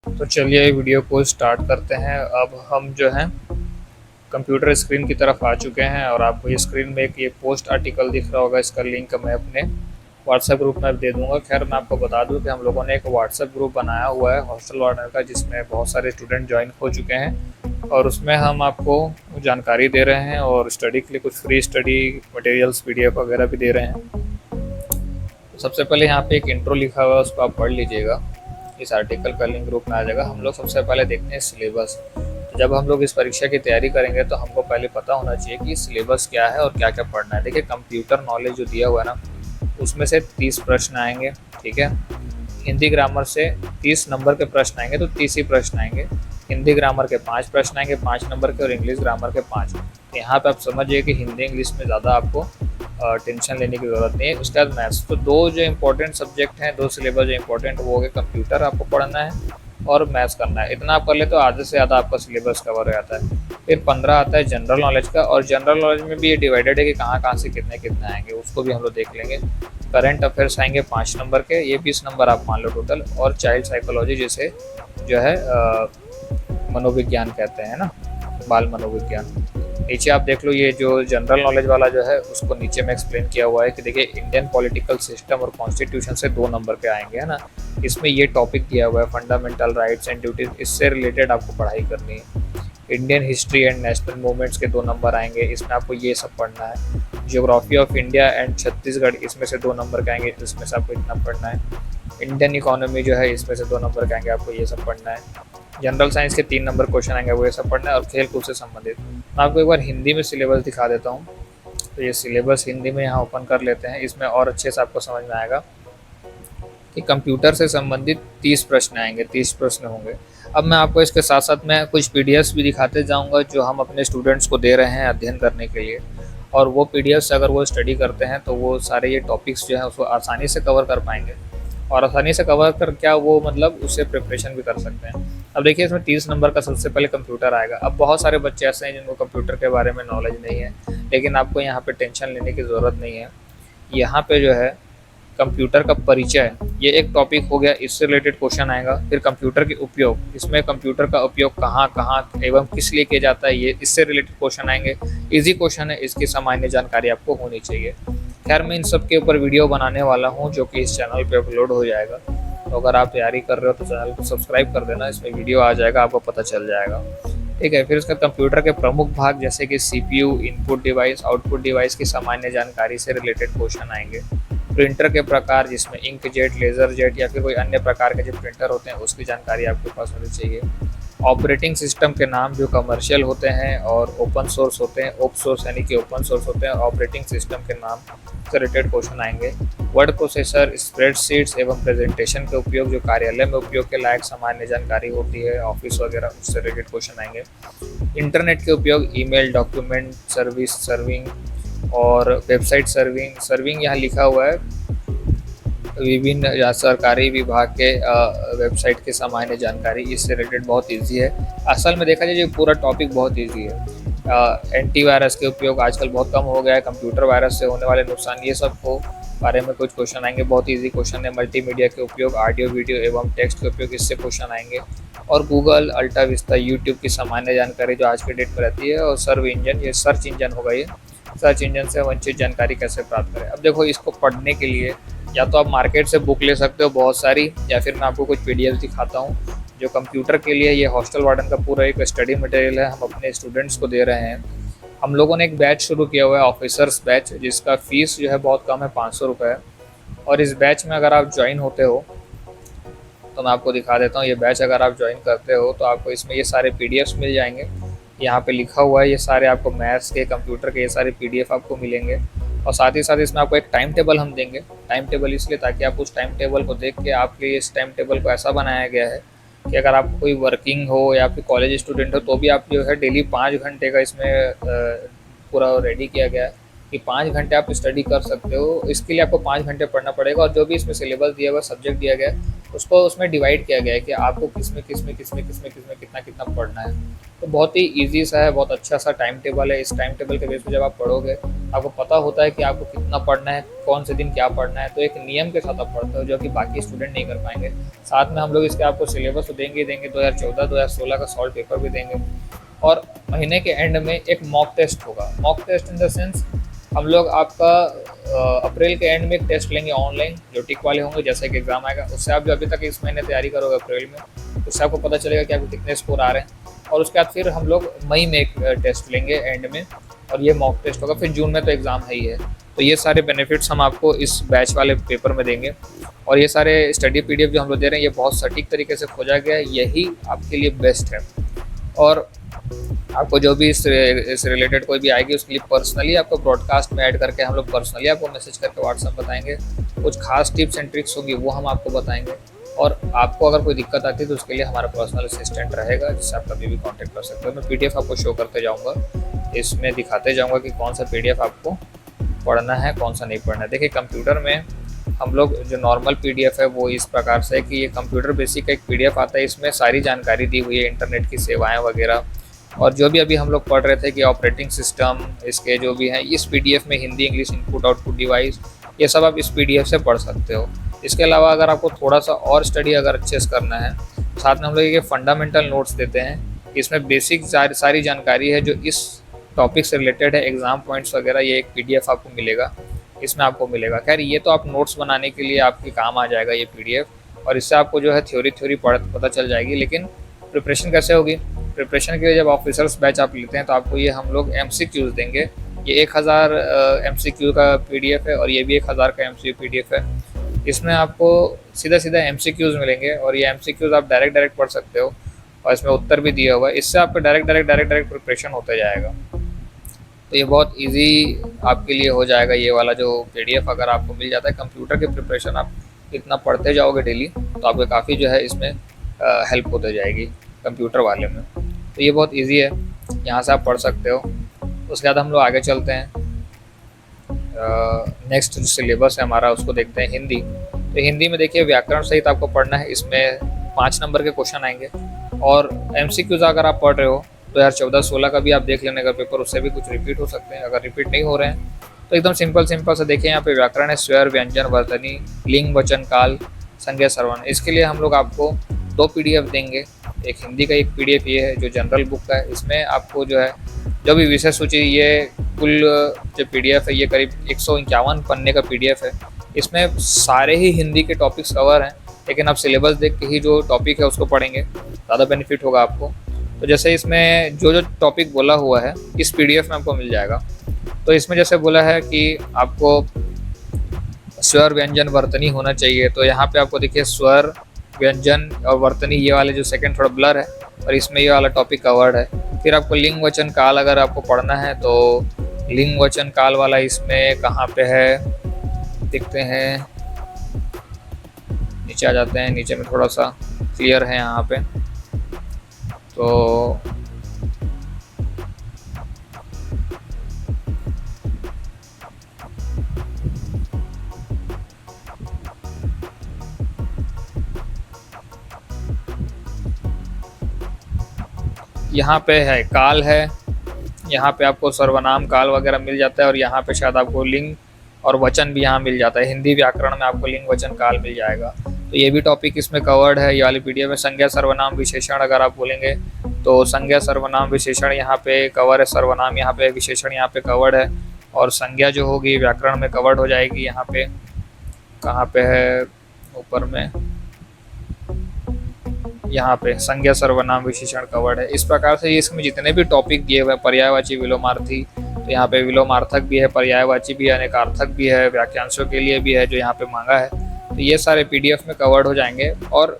तो चलिए वीडियो को स्टार्ट करते हैं। अब हम जो है कंप्यूटर स्क्रीन की तरफ आ चुके हैं और आपको ये स्क्रीन में एक ये पोस्ट आर्टिकल दिख रहा होगा। इसका लिंक मैं अपने व्हाट्सएप ग्रुप में दे दूंगा। खैर मैं आपको बता दूं कि हम लोगों ने एक व्हाट्सएप ग्रुप बनाया हुआ है हॉस्टल वार्डन का, जिसमें बहुत सारे स्टूडेंट ज्वाइन हो चुके हैं और उसमें हम आपको जानकारी दे रहे हैं और स्टडी के लिए कुछ फ्री स्टडी मटेरियल्स PDF वगैरह भी दे रहे हैं। तो सबसे पहले यहाँ पे एक इंट्रो लिखा हुआ है, उसको आप पढ़ लीजिएगा। इस आर्टिकल का लिंक ग्रुप में आ जाएगा। हम लोग सबसे पहले देखते हैं सिलेबस। तो जब हम लोग इस परीक्षा की तैयारी करेंगे तो हमको पहले पता होना चाहिए कि सिलेबस क्या है और क्या क्या पढ़ना है। देखिए कंप्यूटर नॉलेज जो दिया हुआ है ना, उसमें से 30 प्रश्न आएंगे, ठीक है। हिंदी ग्रामर से 30 नंबर के प्रश्न आएंगे, तो 30 ही प्रश्न आएंगे। हिंदी ग्रामर के 5 प्रश्न आएंगे 5 नंबर के, और इंग्लिश ग्रामर के 5। यहाँ पे आप समझिए कि हिंदी इंग्लिश में ज़्यादा आपको टेंशन लेने की ज़रूरत नहीं है। उसके बाद मैथ्स। तो दो जो इंपॉर्टेंट सब्जेक्ट हैं, दो सिलेबस जो इंपॉर्टेंट, वो हो गए कंप्यूटर आपको पढ़ना है और मैथ्स करना है। इतना आप कर ले तो आधे से ज़्यादा आपका सिलेबस कवर हो जाता है। फिर 15 आता है जनरल नॉलेज का, और जनरल नॉलेज में भी ये डिवाइडेड है कि कहाँ कहाँ से कितने कितने आएंगे, उसको भी हम लोग देख लेंगे। करंट अफेयर्स आएंगे 5 नंबर के, ये 20 नंबर आप मान लो टोटल। और चाइल्ड साइकोलॉजी, जिसे जो है मनोविज्ञान कहते हैं ना, बाल मनोविज्ञान। नीचे आप देख लो, ये जो जनरल नॉलेज वाला जो है उसको नीचे में एक्सप्लेन किया हुआ है कि देखिए इंडियन पॉलिटिकल सिस्टम और कॉन्स्टिट्यूशन से 2 नंबर पे आएंगे, है ना। इसमें ये टॉपिक दिया हुआ है फंडामेंटल राइट्स एंड ड्यूटीज, इससे रिलेटेड आपको पढ़ाई करनी है। Indian history and national movements के 2 नंबर आएंगे, इसमें आपको ये सब पढ़ना है। Geography of India and Chhattisgarh, इसमें से 2 नंबर के आएंगे, इसमें से आपको इतना पढ़ना है। इंडियन इकोनॉमी जो है, इसमें से 2 नंबर के आएंगे, आपको ये सब पढ़ना है। जनरल साइंस के 3 नंबर क्वेश्चन आएंगे, वो ये सब पढ़ना है। और खेल कूद से संबंधित मैं आपको एक बार हिंदी में सिलेबस दिखा देता हूँ। तो ये सिलेबस हिंदी में यहाँ ओपन कर लेते हैं, इसमें और अच्छे से आपको समझ में आएगा कि कंप्यूटर से संबंधित 30 प्रश्न आएंगे, 30 प्रश्न होंगे। अब मैं आपको इसके साथ साथ मैं कुछ PDFs भी दिखाते जाऊँगा जो हम अपने स्टूडेंट्स को दे रहे हैं अध्ययन करने के लिए। और वो PDFs अगर वो स्टडी करते हैं तो वो सारे ये टॉपिक्स जो हैं उसको आसानी से कवर कर पाएंगे, और आसानी से कवर कर क्या वो मतलब उससे प्रिपरेशन भी कर सकते हैं। अब देखिए इसमें 30 नंबर का सबसे पहले कंप्यूटर आएगा। अब बहुत सारे बच्चे ऐसे हैं जिनको कंप्यूटर के बारे में नॉलेज नहीं है, लेकिन आपको यहाँ पे टेंशन लेने की ज़रूरत नहीं है। यहाँ पे जो है कंप्यूटर का परिचय, ये एक टॉपिक हो गया, इससे रिलेटेड क्वेश्चन आएगा। फिर कंप्यूटर के उपयोग, इसमें कंप्यूटर का उपयोग कहाँ कहाँ एवं किस लिए किया जाता है, ये इससे रिलेटेड क्वेश्चन आएंगे। इजी क्वेश्चन है, इसकी सामान्य जानकारी आपको होनी चाहिए। खैर मैं इन सब के ऊपर वीडियो बनाने वाला हूँ जो कि इस चैनल पे अपलोड हो जाएगा। तो अगर आप तैयारी कर रहे हो तो चैनल को सब्सक्राइब कर देना, इसमें वीडियो आ जाएगा, आपको पता चल जाएगा, ठीक है। फिर इसका कंप्यूटर के प्रमुख भाग जैसे कि CPU, input device, output device की सामान्य जानकारी से रिलेटेड क्वेश्चन आएंगे। प्रिंटर के प्रकार, जिसमें इंक जेट, लेज़र जेट या फिर कोई अन्य प्रकार के जो प्रिंटर होते हैं उसकी जानकारी आपके पास होनी चाहिए। ऑपरेटिंग सिस्टम के नाम जो कमर्शियल होते हैं और ओपन सोर्स होते हैं, ओप सोर्स यानी कि ओपन सोर्स होते हैं, ऑपरेटिंग सिस्टम के नाम से रिलेटेड क्वेश्चन आएंगे। वर्ड प्रोसेसर, स्प्रेडशीट्स एवं प्रेजेंटेशन के उपयोग जो कार्यालय में उपयोग के लायक सामान्य जानकारी होती है, ऑफिस वगैरह, उससे रिलेटेड क्वेश्चन आएंगे। इंटरनेट के उपयोग, ईमेल, डॉक्यूमेंट सर्विस सर्विंग और वेबसाइट सर्विंग। सर्विंग यहाँ लिखा हुआ है विभिन्न सरकारी विभाग के वेबसाइट की सामान्य जानकारी, इससे रिलेटेड बहुत इजी है। असल में देखा जाए ये पूरा टॉपिक बहुत इजी है। एंटीवायरस के उपयोग आजकल बहुत कम हो गया है, कंप्यूटर वायरस से होने वाले नुकसान, ये सब को बारे में कुछ क्वेश्चन आएंगे, बहुत इजी क्वेश्चन है। मल्टीमीडिया के उपयोग, ऑडियो वीडियो एवं टेक्स्ट के उपयोग, इससे क्वेश्चन आएंगे। और गूगल, अल्टा विस्ता, यूट्यूब की सामान्य जानकारी जो आज के डेट में रहती है। और सर्व इंजन, ये सर्च इंजन होगा, ये सर्च इंजन से वंचित जानकारी कैसे प्राप्त करें। अब देखो इसको पढ़ने के लिए या तो आप मार्केट से बुक ले सकते हो बहुत सारी, या फिर मैं आपको कुछ PDF दिखाता हूँ जो कंप्यूटर के लिए, ये हॉस्टल वार्डन का पूरा एक स्टडी मटेरियल है, हम अपने स्टूडेंट्स को दे रहे हैं। हम लोगों ने एक बैच शुरू किया हुआ है, ऑफिसर्स बैच, जिसका फीस जो है बहुत कम है, 500 रुपये। और इस बैच में अगर आप ज्वाइन होते हो तो मैं आपको दिखा देता हूँ। ये बैच अगर आप ज्वाइन करते हो तो आपको इसमें ये सारे PDFs मिल जाएंगे। यहाँ पे लिखा हुआ है, ये सारे आपको मैथ्स के, कंप्यूटर के ये सारे PDF आपको मिलेंगे। और साथ ही साथ इसमें आपको एक टाइम टेबल हम देंगे। टाइम टेबल इसलिए ताकि आप उस टाइम टेबल को देख के, आपके लिए इस टाइम टेबल को ऐसा बनाया गया है कि अगर आप कोई वर्किंग हो या फिर कॉलेज स्टूडेंट हो तो भी आप जो है डेली 5 घंटे का इसमें पूरा रेडी किया गया है कि 5 घंटे आप स्टडी कर सकते हो, इसके लिए आपको 5 घंटे पढ़ना पड़ेगा। और जो भी इसमें सिलेबस दिया हुआ है, सब्जेक्ट दिया गया है, उसको उसमें डिवाइड किया गया है कि आपको किसमें कितना कितना पढ़ना है। तो बहुत ही ईजी सा है, बहुत अच्छा सा टाइम टेबल है। इस टाइम टेबल के बेस पे जब आप पढ़ोगे, आपको पता होता है कि आपको कितना पढ़ना है, कौन से दिन क्या पढ़ना है, तो एक नियम के साथ आप पढ़ते हो, जो कि बाकी स्टूडेंट नहीं कर पाएंगे। साथ में हम लोग इसके आपको सिलेबस तो देंगे 2014-2016 का सॉल्व पेपर भी देंगे। और महीने के एंड में एक मॉक टेस्ट होगा। Mock test in the sense, हम लोग आपका अप्रैल के एंड में एक टेस्ट लेंगे ऑनलाइन, जो टिक वाले होंगे, जैसे कि एग्जाम आएगा। उससे आप जो अभी तक इस महीने तैयारी करोगे अप्रैल में, उससे आपको पता चलेगा कि आपको कितने स्कोर आ रहे हैं। और उसके बाद फिर हम लोग मई में एक टेस्ट लेंगे एंड में, और ये मॉक टेस्ट होगा। फिर जून में तो एग्ज़ाम है ही है। तो ये सारे बेनिफिट्स हम आपको इस बैच वाले पेपर में देंगे। और ये सारे स्टडी पीडीएफ जो हम लोग दे रहे हैं, ये बहुत सटीक तरीके से खोजा गया है, यही आपके लिए बेस्ट है। और आपको जो भी इस रिलेटेड कोई भी आएगी, उसके लिए पर्सनली आपको ब्रॉडकास्ट में ऐड करके हम लोग पर्सनली आपको मैसेज करके व्हाट्सएप बताएंगे। कुछ खास टिप्स एंड ट्रिक्स होगी वो हम आपको बताएंगे। और आपको अगर कोई दिक्कत आती है तो उसके लिए हमारा पर्सनल असिस्टेंट रहेगा, जिससे आप कभी भी कांटेक्ट कर सकते हो। मैं पीडीएफ आपको शो करते जाऊंगा, इसमें दिखाते जाऊंगा कि कौन सा पीडीएफ आपको पढ़ना है, कौन सा नहीं पढ़ना है। देखिए, कंप्यूटर में हम लोग जो नॉर्मल पीडीएफ है वो इस प्रकार से है कि ये कंप्यूटर बेसिक का एक पीडीएफ आता है। इसमें सारी जानकारी दी हुई है, इंटरनेट की सेवाएं वगैरह, और जो भी अभी हम लोग पढ़ रहे थे कि ऑपरेटिंग सिस्टम इसके जो भी हैं, इस पीडीएफ में Hindi English input output device, ये सब आप इस पीडीएफ से पढ़ सकते हो। इसके अलावा अगर आपको थोड़ा सा और स्टडी अगर अच्छे से करना है, साथ में हम लोग ये फंडामेंटल नोट्स देते हैं। इसमें बेसिक सारी जानकारी है जो इस टॉपिक से रिलेटेड है, एग्जाम पॉइंट्स वगैरह, ये एक पीडीएफ आपको मिलेगा, इसमें आपको मिलेगा। खैर, ये तो आप नोट्स बनाने के लिए आपके काम आ जाएगा ये पीडीएफ, और इससे आपको जो है थ्योरी पता चल जाएगी। लेकिन प्रिपरेशन कैसे होगी? प्रिपरेशन के लिए जब ऑफिसर्स बैच आप लेते हैं तो आपको ये हम लोग MCQs देंगे। ये 1000 MCQ का पीडीएफ है, और ये भी 1000 का MCQ पीडीएफ है। इसमें आपको सीधा MCQs मिलेंगे, और ये MCQs आप डायरेक्ट पढ़ सकते हो, और इसमें उत्तर भी दिया हुआ है। इससे आपका डायरेक्ट प्रिपरेशन होता जाएगा। तो ये बहुत इजी आपके लिए हो जाएगा। ये वाला जो पीडीएफ अगर आपको मिल जाता है, कंप्यूटर की प्रिपरेशन आप इतना पढ़ते जाओगे डेली, तो आपको काफ़ी जो है इसमें हेल्प होते जाएगी कंप्यूटर वाले में। तो ये बहुत इजी है, यहाँ से आप पढ़ सकते हो। उसके बाद हम लोग आगे चलते हैं। नेक्स्ट जो सिलेबस है हमारा, उसको देखते हैं हिंदी। तो हिंदी में देखिए, व्याकरण सहित आपको पढ़ना है। इसमें 5 नंबर के क्वेश्चन आएंगे, और MCQs अगर आप पढ़ रहे हो 2014-16 का भी आप देख लेने का पेपर, उससे भी कुछ रिपीट हो सकते हैं। अगर रिपीट नहीं हो रहे हैं तो एकदम सिंपल से देखिए, यहाँ पे व्याकरण है, स्वर, व्यंजन, वर्तनी, लिंग, वचन, काल, संज्ञा, सर्वनाम। इसके लिए हम लोग आपको 2 पीडीएफ देंगे। एक हिंदी का एक पीडीएफ ये है जो जनरल बुक का है। इसमें आपको जो है जो भी विषय सूची, ये कुल जो पीडीएफ है ये करीब 151 पन्ने का पीडीएफ है। इसमें सारे ही हिंदी के टॉपिक्स कवर हैं, लेकिन आप सिलेबस देख के ही जो टॉपिक है उसको पढ़ेंगे, ज़्यादा बेनिफिट होगा आपको। तो जैसे इसमें जो टॉपिक बोला हुआ है इस पीडीएफ में आपको मिल जाएगा। तो इसमें जैसे बोला है कि आपको स्वर, व्यंजन, वर्तनी होना चाहिए, तो यहाँ पे आपको देखिए स्वर, व्यंजन और वर्तनी, ये वाले जो सेकंड थोड़ा ब्लर है, और इसमें ये वाला टॉपिक कवर्ड है। फिर आपको लिंग, वचन, काल अगर आपको पढ़ना है तो लिंग, वचन, काल वाला इसमें कहाँ पे है देखते हैं, नीचे आ जाते हैं। नीचे में थोड़ा सा क्लियर है यहाँ पे। तो यहाँ पे है काल है, यहाँ पे आपको सर्वनाम, काल वगैरह मिल जाता है, और यहाँ पे शायद आपको लिंग और वचन भी यहाँ मिल जाता है। हिंदी व्याकरण में आपको लिंग, वचन, काल मिल जाएगा। तो ये भी टॉपिक इसमें कवर्ड है। ये वाली पीडीएफ में संज्ञा, सर्वनाम, विशेषण अगर आप बोलेंगे तो संज्ञा, सर्वनाम, विशेषण यहाँ पे कवर है, सर्वनाम यहाँ पे, विशेषण यहाँ पे कवर्ड है, और संज्ञा जो होगी व्याकरण में कवर्ड हो जाएगी। यहाँ पे कहाँ पे है, ऊपर में यहाँ पे संज्ञा, सर्वनाम, विशेषण कवर्ड है। इस प्रकार से इसमें जितने भी टॉपिक दिए हुए हैं, पर्यायवाची, विलोमार्थी, तो यहाँ पे विलोमार्थक भी है, पर्यायवाची भी है, अनेकार्थक भी है, वाक्यांशों के लिए भी है जो यहाँ पे मांगा है। तो ये सारे पीडीएफ में कवर्ड हो जाएंगे, और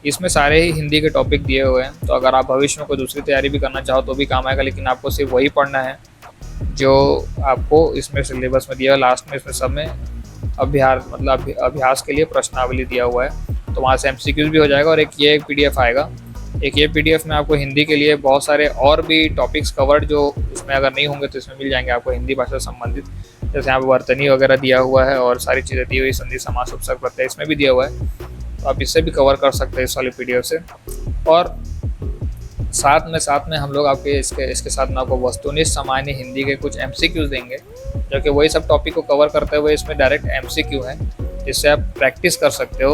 इसमें सारे ही हिंदी के टॉपिक दिए हुए हैं। तो अगर आप भविष्य में कोई दूसरी तैयारी भी करना चाहो तो भी काम आएगा, लेकिन आपको सिर्फ वही पढ़ना है जो आपको इसमें सिलेबस में दिया है। लास्ट में इसमें सब में अभ्यास, मतलब अभ्यास के लिए प्रश्नावली दिया हुआ है, तो वहाँ से MCQs भी हो जाएगा। और एक ये पीडीएफ आएगा एक ये पीडीएफ में आपको हिंदी के लिए बहुत सारे और भी टॉपिक्स कवर्ड जो इसमें अगर नहीं होंगे तो इसमें मिल जाएंगे आपको हिंदी भाषा से संबंधित, जैसे यहाँ पर वर्तनी वगैरह दिया हुआ है और सारी चीज़ें दी हुई, संधि समास उपसर्ग प्रत्यय इसमें भी दिया हुआ है, तो आप इससे भी कवर कर सकते हैं इस वाले पीडीएफ से। और साथ में हम लोग आपके इसके साथ में आपको वस्तुनिष्ठ सामान्य हिंदी के कुछ एमसीक्यूज देंगे, जो कि वही सब टॉपिक को कवर करते हुए इसमें डायरेक्ट एमसीक्यू है, जिससे आप प्रैक्टिस कर सकते हो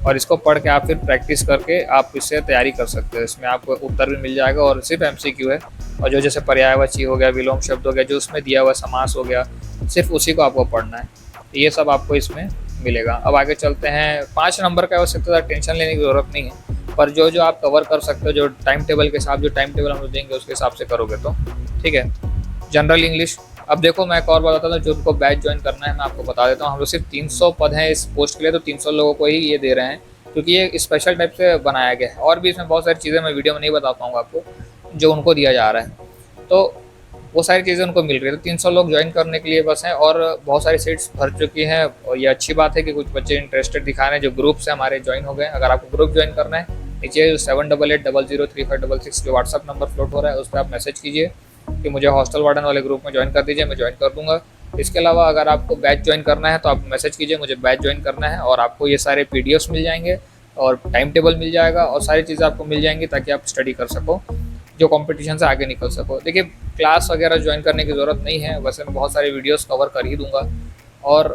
और इसको पढ़ के आप फिर प्रैक्टिस करके आप इससे तैयारी कर सकते हो। इसमें आपको उत्तर भी मिल जाएगा और सिर्फ एमसीक्यू है, और जो जैसे पर्यायवाची हो गया, विलोम शब्द हो गया, जो उसमें दिया हुआ समास हो गया, सिर्फ उसी को आपको पढ़ना है। तो ये सब आपको इसमें मिलेगा। अब आगे चलते हैं। 5 नंबर का वैसे तो टेंशन लेने की ज़रूरत नहीं है, पर जो आप कवर कर सकते हो, जो टाइम टेबल के साथ जो टाइम टेबल हम लोग देंगे उसके हिसाब से करोगे तो ठीक है। जनरल इंग्लिश, अब देखो मैं एक और बताता हूँ, जो उनको बैच ज्वाइन करना है मैं आपको बता देता हूँ। हम लोग सिर्फ 300 पद हैं इस पोस्ट के लिए, तो 300 लोगों को ही ये दे रहे हैं, क्योंकि ये स्पेशल टाइप से बनाया गया है। और भी इसमें बहुत सारी चीज़ें मैं वीडियो में नहीं बता पाऊँगा आपको, जो उनको दिया जा रहा है, तो वो सारी चीज़ें उनको मिल रही है। तो 300 लोग ज्वाइन करने के लिए बस हैं, और बहुत सारी सीट्स भर चुकी हैं। और ये अच्छी बात है कि कुछ बच्चे इंटरेस्टेड दिखा रहे हैं, जो ग्रुप से हमारे ज्वाइन हो गए। अगर आपको ग्रुप ज्वाइन करना है, नीचे 7880035666 जो व्हाट्सअप नंबर फ्लोट हो रहा है उस पर आप मैसेज कीजिए कि मुझे हॉस्टल वार्डन वाले ग्रुप में ज्वाइन कर दीजिए, मैं ज्वाइन कर दूंगा। इसके अलावा अगर आपको बैच ज्वाइन करना है तो आप मैसेज कीजिए मुझे बैच ज्वाइन करना है, और आपको ये सारे पीडीएफ्स मिल जाएंगे और टाइम टेबल मिल जाएगा और सारी चीज़ें आपको मिल जाएंगी, ताकि आप स्टडी कर सको, जो कंपटीशन से आगे निकल सको। देखिए, क्लास वगैरह ज्वाइन करने की ज़रूरत नहीं है, वैसे मैं बहुत सारे वीडियोस कवर कर ही दूंगा, और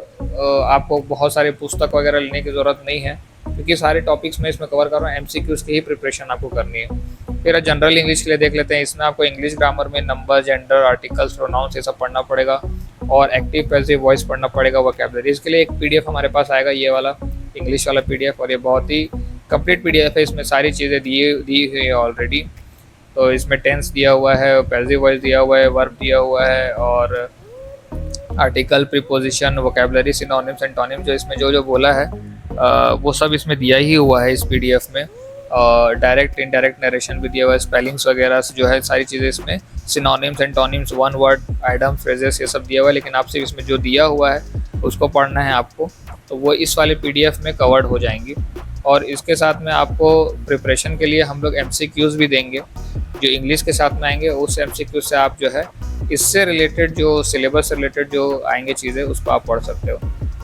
आपको बहुत सारे पुस्तक वगैरह लेने की ज़रूरत नहीं है, क्योंकि सारे टॉपिक्स में इसमें कवर कर रहा हूँ। एमसीक्यूज़ की ही प्रिपरेशन आपको करनी है। फिर जनरल इंग्लिश के लिए देख लेते हैं। इसमें आपको इंग्लिश ग्रामर में नंबर, जेंडर, आर्टिकल्स, प्रोनाउंस ये सब पढ़ना पड़ेगा, और एक्टिव पैसिव वॉइस पढ़ना पड़ेगा, वोकैबुलरी। इसके लिए एक पीडीएफ हमारे पास आएगा, ये वाला इंग्लिश वाला पीडीएफ, और ये बहुत ही कंप्लीट पीडीएफ है। इसमें सारी चीज़ें दी हुई है ऑलरेडी। तो इसमें टेंस दिया हुआ है, पैसिव वॉइस दिया हुआ है, वर्ब दिया हुआ है, और article, preposition, vocabulary, synonyms, antonyms, जो इसमें जो बोला है वो सब इसमें दिया ही हुआ है इस पीडीएफ में। डायरेक्ट इनडायरेक्ट नरेशन भी दिया हुआ है, स्पेलिंग्स वगैरह जो है सारी चीज़ें इसमें, synonyms, antonyms, one word, idem, phrases, ये सब दिया हुआ है। लेकिन आपसे इसमें जो दिया हुआ है उसको पढ़ना है आपको, तो वो इस वाले पीडीएफ में कवर्ड हो जाएंगी। और इसके साथ में आपको प्रिपरेशन के लिए हम लोग एमसीक्यूज़ भी देंगे, जो इंग्लिश के साथ में आएंगे। उस एमसीक्यू से आप जो है इससे रिलेटेड, जो सिलेबस से रिलेटेड जो आएंगे चीज़ें, उसको आप पढ़ सकते हो।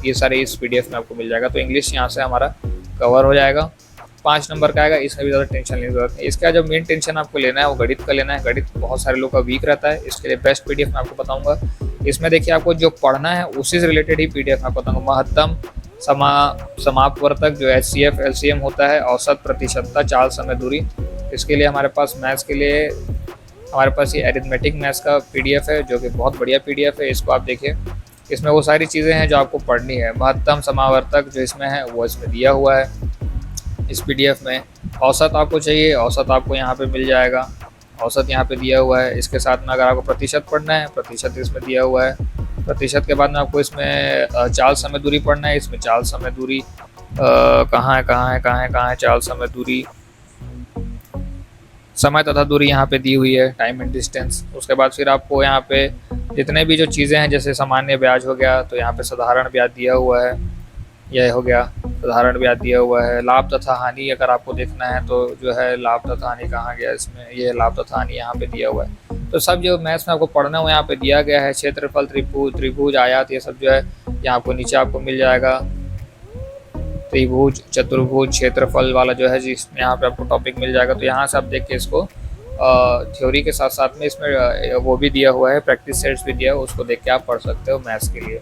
ये सारे इस पीडीएफ में आपको मिल जाएगा। तो इंग्लिश यहाँ से हमारा कवर हो जाएगा। 5 नंबर का आएगा, इसमें भी ज़्यादा टेंशन लेने की जरूरत नहीं। इसका जो मेन टेंशन आपको लेना है वो गणित का लेना है। गणित बहुत सारे लोग का वीक रहता है, इसके लिए बेस्ट पीडीएफ मैं आपको बताऊंगा। इसमें देखिए, आपको जो पढ़ना है उसी से रिलेटेड ही पीडीएफ मैं आपको बताऊंगा। महत्तम, समापवर्तक जो HCF, LCM होता है, औसत, प्रतिशतता, चाल, समय, दूरी। इसके लिए हमारे पास मैथ्स के लिए हमारे पास ये अरिथमेटिक मैथ्स का पीडीएफ है, जो कि बहुत बढ़िया पीडीएफ है। इसको आप देखिए, इसमें वो सारी चीज़ें हैं जो आपको पढ़नी है। महत्तम, समावर्तक जो इसमें है वो इसमें दिया हुआ है इस पीडीएफ में। औसत आपको चाहिए, औसत आपको यहाँ पे मिल जाएगा, औसत यहाँ पे दिया हुआ है। इसके साथ में अगर आपको प्रतिशत पढ़ना है, प्रतिशत इसमें दिया हुआ है। प्रतिशत के बाद में आपको इसमें चाल, समय, दूरी पढ़ना है। इसमें चाल, समय, दूरी कहाँ है चाल, समय, दूरी, समय तथा दूरी यहाँ पे दी हुई है, टाइम एंड डिस्टेंस। उसके बाद फिर आपको यहाँ पे जितने भी जो चीज़ें हैं, जैसे सामान्य ब्याज हो गया, तो यहाँ पे साधारण ब्याज दिया हुआ है, यह हो गया साधारण ब्याज दिया हुआ है। लाभ तथा हानि अगर आपको देखना है तो जो है लाभ तथा हानि कहाँ गया, इसमें ये लाभ तथा हानि यहाँ पे दिया हुआ है। तो सब जो मैथ्स में आपको पढ़ना है वो यहाँ पे दिया गया है। क्षेत्रफल, त्रिभुज, आयात, ये सब जो है यहाँ आपको नीचे आपको मिल जाएगा। त्रिभुज, चतुर्भुज, क्षेत्रफल वाला जो है जिसमें यहाँ पे आपको टॉपिक मिल जाएगा। तो यहाँ से आप देख के इसको थ्योरी के साथ साथ में इसमें वो भी दिया हुआ है, प्रैक्टिस सेट्स भी दिया है, उसको देख के आप पढ़ सकते हो मैथ्स के लिए।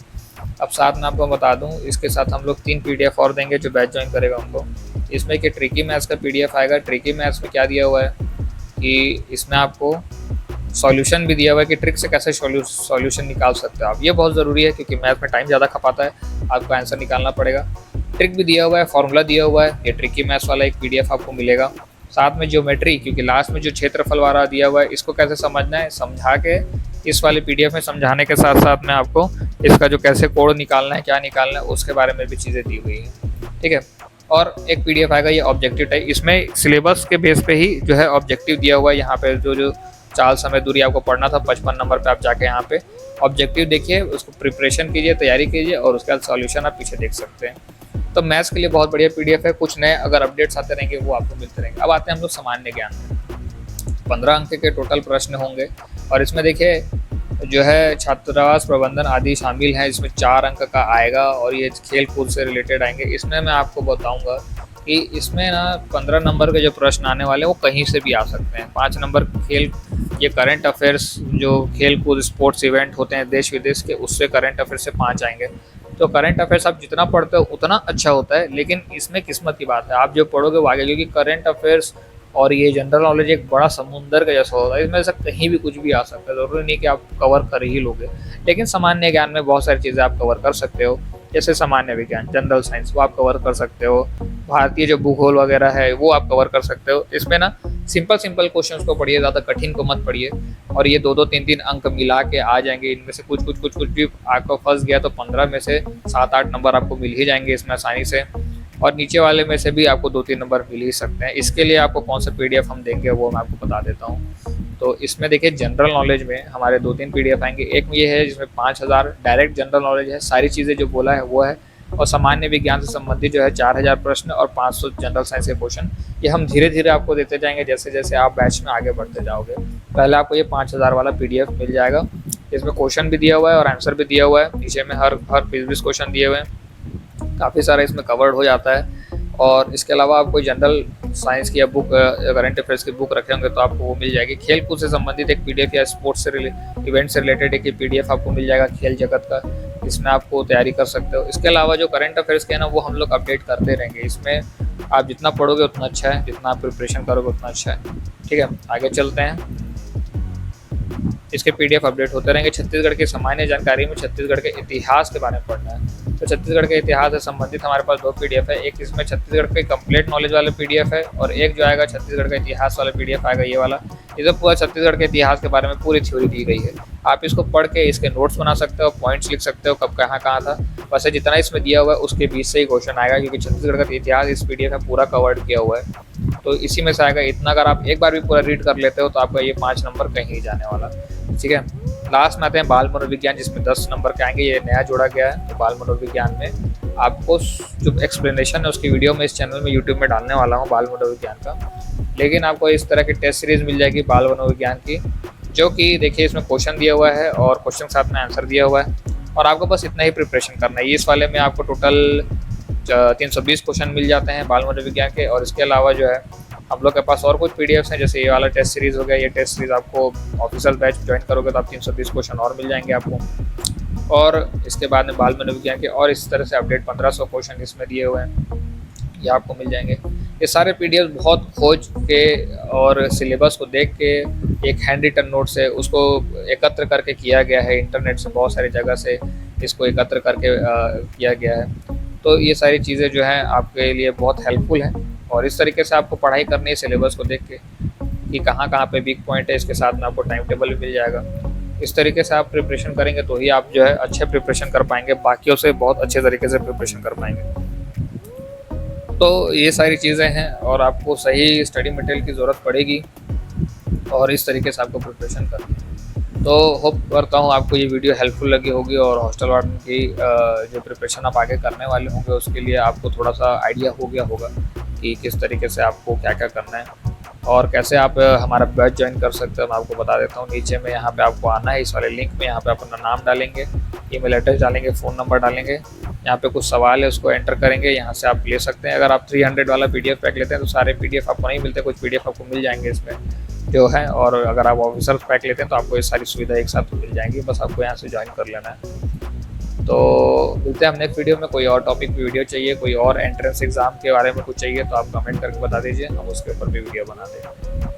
अब साथ में आपको बता दूं, इसके साथ हम लोग 3 पीडीएफ और देंगे जो बैच ज्वाइन करेगा उनको। इसमें कि ट्रिकी मैथ्स का पीडीएफ आएगा। ट्रिकी मैथ्स में क्या दिया हुआ है कि इसमें आपको सॉल्यूशन भी दिया हुआ है कि ट्रिक से कैसे सॉल्यूशन निकाल सकते हो आप। ये बहुत ज़रूरी है, क्योंकि मैथ में टाइम ज़्यादा खपाता है, आपको आंसर निकालना पड़ेगा। ट्रिक भी दिया हुआ है, फॉर्मूला दिया हुआ है। ये ट्रिकी मैथ्स वाला एक पीडीएफ आपको मिलेगा। साथ में ज्योमेट्री, क्योंकि लास्ट में जो क्षेत्रफल वाला दिया हुआ है, इसको कैसे समझना है समझा के इस वाले पीडीएफ में समझाने के साथ साथ में आपको इसका जो कैसे कोड निकालना है, क्या निकालना है, उसके बारे में भी चीज़ें दी हुई हैं। ठीक है। और एक पीडीएफ आएगा ये ऑब्जेक्टिव टाइप। इसमें सिलेबस के बेस पे ही जो है ऑब्जेक्टिव दिया हुआ है। यहाँ पे जो चाल, समय, दूरी आपको पढ़ना था 55 नंबर पे, आप जाके यहाँ पे ऑब्जेक्टिव देखिए, उसको प्रिपरेशन कीजिए, तैयारी कीजिए, और उसके बाद सॉल्यूशन आप पीछे देख सकते हैं। तो मैथ्स के लिए बहुत बढ़िया पीडीएफ है। कुछ नए अगर अपडेट्स आते रहेंगे वो आपको मिलते रहेंगे। अब आते हैं हम लोग सामान्य ज्ञान में। 15 अंक के टोटल प्रश्न होंगे और इसमें देखिए जो है छात्रावास प्रबंधन आदि शामिल है। इसमें 4 अंक का आएगा और ये खेल कूद से रिलेटेड आएंगे। इसमें मैं आपको बताऊंगा कि इसमें ना 15 नंबर के जो प्रश्न आने वाले हैं वो कहीं से भी आ सकते हैं। 5 नंबर खेल, ये करंट अफेयर्स जो खेल कूद स्पोर्ट्स इवेंट होते हैं देश विदेश के, उससे करंट अफेयर्स से 5 आएंगे। तो करंट अफेयर्स आप जितना पढ़ते हो उतना अच्छा होता है, लेकिन इसमें किस्मत की बात है, आप जो पढ़ोगे वो आगे, क्योंकि करंट अफेयर्स और ये जनरल नॉलेज एक बड़ा समुंदर का जैसा होता है। इसमें से कहीं भी कुछ भी आ सकता है, ज़रूरी नहीं कि आप कवर कर ही लोगे। लेकिन सामान्य ज्ञान में बहुत सारी चीज़ें आप कवर कर सकते हो, जैसे सामान्य विज्ञान, जनरल साइंस, वो आप कवर कर सकते हो। भारतीय जो भूगोल वगैरह है वो आप कवर कर सकते हो। इसमें ना सिंपल सिंपल क्वेश्चंस को पढ़िए, ज़्यादा कठिन को मत पढ़िए। और ये 2-2 3-3 अंक मिला के आ जाएंगे। इनमें से कुछ भी आपको फंस गया तो 15 में से 7-8 नंबर आपको मिल ही जाएंगे इसमें आसानी से। और नीचे वाले में से भी आपको 2-3 नंबर मिल ही सकते हैं। इसके लिए आपको कौन सा पीडीएफ हम देंगे वो मैं आपको बता देता हूँ। तो इसमें देखिए जनरल नॉलेज में हमारे 2-3 पीडीएफ आएंगे। एक ये है जिसमें 5000 डायरेक्ट जनरल नॉलेज है, सारी चीज़ें जो बोला है वो है। और सामान्य विज्ञान से संबंधित जो है 4000 प्रश्न और 500 जनरल साइंस के क्वेश्चन। ये हम धीरे धीरे आपको देते जाएंगे जैसे जैसे आप बैच में आगे बढ़ते जाओगे। पहले आपको ये 5000 वाला पीडीएफ मिल जाएगा। इसमें क्वेश्चन भी दिया हुआ है और आंसर भी दिया हुआ है। नीचे में हर 20-20 क्वेश्चन दिए हुए हैं, काफ़ी सारा इसमें कवर्ड हो जाता है। और इसके अलावा आप कोई जनरल साइंस की या बुक, करंट अफेयर्स की बुक रखे होंगे तो आपको वो मिल जाएगी। खेल कूद से संबंधित एक पीडीएफ या स्पोर्ट्स से इवेंट से रिलेटेड एक पीडीएफ आपको मिल जाएगा खेल जगत का, इसमें आपको तैयारी कर सकते हो। इसके अलावा जो करंट अफेयर्स के हैं ना वो हम लोग अपडेट करते रहेंगे। इसमें आप जितना पढ़ोगे उतना अच्छा है, जितना आप प्रिपरेशन करोगे उतना अच्छा है। ठीक है, आगे चलते हैं। इसके पीडीएफ अपडेट होते रहेंगे। छत्तीसगढ़ की सामान्य जानकारी में छत्तीसगढ़ के इतिहास के बारे में पढ़ना है। तो छत्तीसगढ़ के इतिहास से संबंधित हमारे पास 2 पीडीएफ है। एक इसमें छत्तीसगढ़ के कंप्लीट नॉलेज वाला पीडीएफ है और एक जो आएगा छत्तीसगढ़ का इतिहास वाला पीडीएफ आएगा, ये वाला। इसमें पूरा छत्तीसगढ़ के इतिहास के बारे में पूरी थ्योरी दी गई है। आप इसको पढ़ के इसके नोट्स बना सकते हो, पॉइंट्स लिख सकते हो, कब कहाँ था। वैसे जितना इसमें दिया हुआ है उसके बीच से ही क्वेश्चन आएगा, क्योंकि छत्तीसगढ़ का इतिहास इस पीडीएफ में पूरा कवर्ड किया हुआ है। तो इसी में से आएगा इतना। अगर आप एक बार भी पूरा रीड कर लेते हो तो आपका ये 5 नंबर कहीं जाने वाला। ठीक है, लास्ट में आते हैं बाल मनोविज्ञान, जिसमें 10 नंबर के आएंगे। ये नया जोड़ा गया है। तो बाल मनोविज्ञान में आपको जो एक्सप्लेनेशन है उसकी वीडियो में इस चैनल में यूट्यूब में डालने वाला हूँ बाल मनोविज्ञान का। लेकिन आपको इस तरह की टेस्ट सीरीज मिल जाएगी बाल मनोविज्ञान की, जो कि देखिए इसमें क्वेश्चन दिया हुआ है और क्वेश्चन के साथ में आंसर दिया हुआ है। और आपको बस इतना ही प्रिपरेशन करना है। इस वाले में आपको टोटल 320 क्वेश्चन मिल जाते हैं बाल मनोविज्ञान के। और इसके अलावा जो है हम लोग के पास और कुछ पीडीएफ्स हैं, जैसे ये वाला टेस्ट सीरीज़ हो गया। ये टेस्ट सीरीज़ आपको ऑफिशियल बैच ज्वाइन करोगे तो आप 320 क्वेश्चन और मिल जाएंगे आपको। और इसके बाद में बाल मनोविज्ञान के और इस तरह से अपडेट 1500 क्वेश्चन इसमें दिए हुए हैं, ये आपको मिल जाएंगे। ये सारे पीडीएफ बहुत खोज के और सिलेबस को देख के एक हैंड रिटन नोट से उसको एकत्र करके किया गया है। इंटरनेट से बहुत सारी जगह से इसको एकत्र करके किया गया है। तो ये सारी चीज़ें जो हैं आपके लिए बहुत हेल्पफुल हैं। और इस तरीके से आपको पढ़ाई करनी है सिलेबस को देख के कि कहाँ कहाँ पे वीक पॉइंट है। इसके साथ में आपको टाइम टेबल भी मिल जाएगा। इस तरीके से आप प्रिपरेशन करेंगे तो ही आप जो है अच्छे प्रिपरेशन कर पाएंगे, बाकियों से बहुत अच्छे तरीके से प्रिपरेशन कर पाएंगे। तो ये सारी चीज़ें हैं और आपको सही स्टडी मटेरियल की ज़रूरत पड़ेगी और इस तरीके से आपको प्रिपरेशन करनी है। तो होप करता हूँ आपको ये वीडियो हेल्पफुल लगी होगी और हॉस्टल वार्डन की जो प्रिपरेशन आप आगे करने वाले होंगे उसके लिए आपको थोड़ा सा आइडिया हो गया होगा कि किस तरीके से आपको क्या क्या करना है और कैसे आप हमारा बैच ज्वाइन कर सकते हो। मैं आपको बता देता हूँ। नीचे में यहाँ पे आपको आना है, इस वाले लिंक में। यहाँ पे अपना नाम डालेंगे, ईमेल एड्रेस डालेंगे, फ़ोन नंबर डालेंगे। यहाँ पे कुछ सवाल है उसको एंटर करेंगे, यहाँ से आप ले सकते हैं। अगर आप 300 वाला पीडीएफ पैक लेते हैं तो सारे पीडीएफ आपको नहीं मिलते, कुछ पीडीएफ आपको मिल जाएंगे इसमें जो है। और अगर आप ऑफिसर पैक लेते हैं तो आपको ये सारी सुविधा एक साथ मिल जाएंगी, बस आपको यहाँ से ज्वाइन कर लेना है। तो मिलते हैं हम नेक्स्ट वीडियो में। कोई और टॉपिक पे वीडियो चाहिए, कोई और एंट्रेंस एग्ज़ाम के बारे में कुछ चाहिए तो आप कमेंट करके बता दीजिए, हम उसके ऊपर भी वीडियो बना देंगे।